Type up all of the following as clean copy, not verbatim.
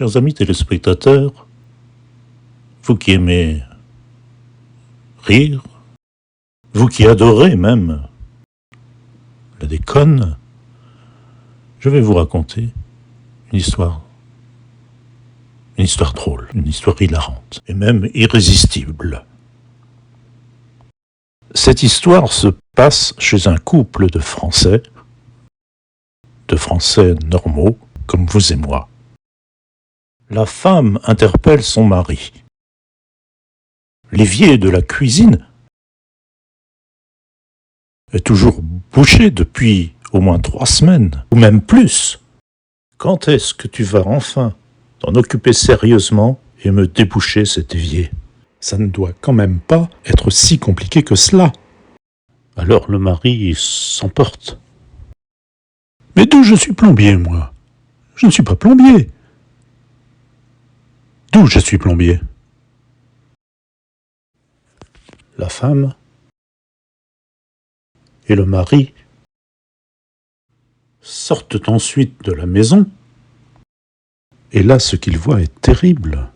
Chers amis téléspectateurs, vous qui aimez rire, vous qui adorez même la déconne, je vais vous raconter une histoire drôle, une histoire hilarante et même irrésistible. Cette histoire se passe chez un couple de Français normaux comme vous et moi. La femme interpelle son mari. L'évier de la cuisine est toujours bouché depuis au moins 3 semaines, ou même plus. Quand est-ce que tu vas enfin t'en occuper sérieusement et me déboucher cet évier? Ça ne doit quand même pas être si compliqué que cela. Alors le mari s'emporte. Mais d'où je suis plombier, moi? Je ne suis pas plombier. D'où je suis plombier? La femme et le mari sortent ensuite de la maison, et là ce qu'ils voient est terrible.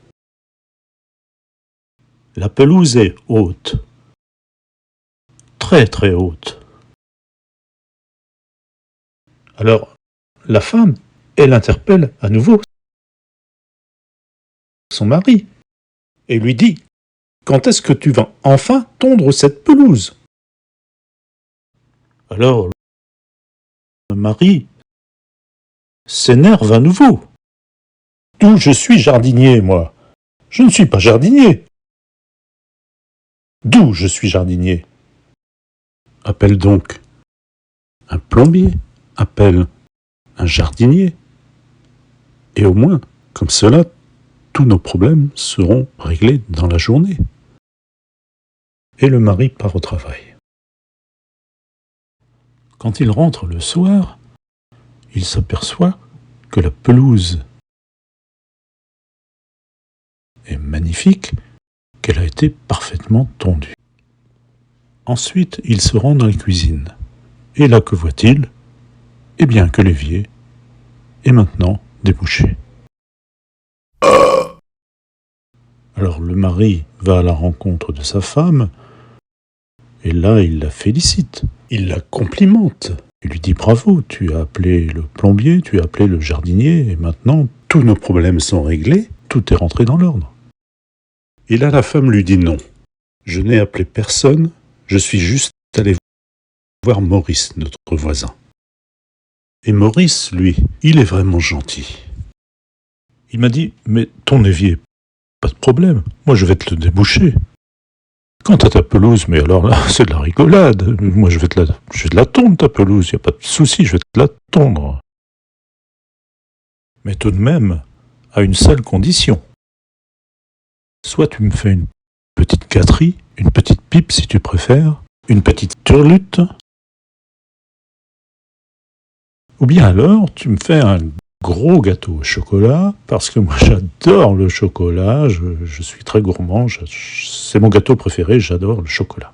La pelouse est haute, très très haute. Alors la femme, elle interpelle à nouveau son mari et lui dit: quand est-ce que tu vas enfin tondre cette pelouse? Alors le mari s'énerve à nouveau. D'où je suis jardinier, moi? Je ne suis pas jardinier. D'où je suis jardinier? Appelle donc un plombier, appelle un jardinier. Et au moins, comme cela, tous nos problèmes seront réglés dans la journée. Et le mari part au travail. Quand il rentre le soir, il s'aperçoit que la pelouse est magnifique, qu'elle a été parfaitement tondue. Ensuite, il se rend dans la cuisine. Et là, que voit-il? Eh bien, que l'évier est maintenant débouché. Alors le mari va à la rencontre de sa femme, et là il la félicite, il la complimente. Il lui dit: bravo, tu as appelé le plombier, tu as appelé le jardinier, et maintenant tous nos problèmes sont réglés, tout est rentré dans l'ordre. Et là la femme lui dit: non, je n'ai appelé personne, je suis juste allé voir Maurice, notre voisin. Et Maurice, lui, il est vraiment gentil. Il m'a dit: mais ton évier, pas de problème, moi je vais te le déboucher. Quant à ta pelouse, mais alors là, c'est de la rigolade. Moi je vais te la tondre, ta pelouse, y a pas de souci, je vais te la tondre. Mais tout de même, à une seule condition. Soit tu me fais une petite gâterie, une petite pipe si tu préfères, une petite turlute, ou bien alors tu me fais un gros gâteau au chocolat, parce que moi j'adore le chocolat, je suis très gourmand, c'est mon gâteau préféré, j'adore le chocolat.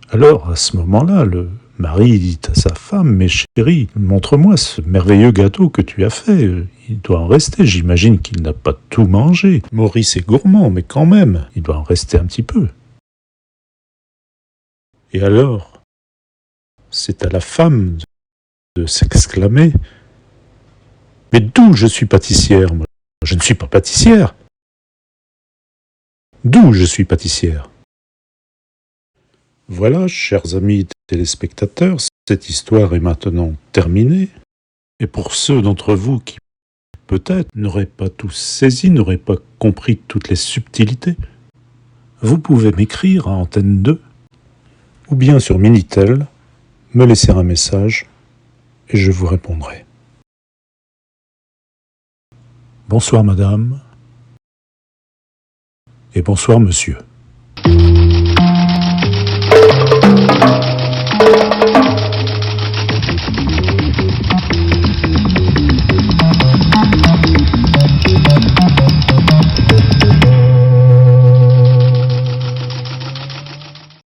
Alors à ce moment-là, le mari dit à sa femme: mais chérie, montre-moi ce merveilleux gâteau que tu as fait, il doit en rester, j'imagine qu'il n'a pas tout mangé. Maurice est gourmand, mais quand même, il doit en rester un petit peu. Et alors, c'est à la femme de s'exclamer: mais d'où je suis pâtissière, moi? Je ne suis pas pâtissière. D'où je suis pâtissière? Voilà, chers amis téléspectateurs, cette histoire est maintenant terminée. Et pour ceux d'entre vous qui, peut-être, n'auraient pas tout saisi, n'auraient pas compris toutes les subtilités, vous pouvez m'écrire à Antenne 2, ou bien sur Minitel, me laisser un message, et je vous répondrai. Bonsoir madame, et bonsoir monsieur.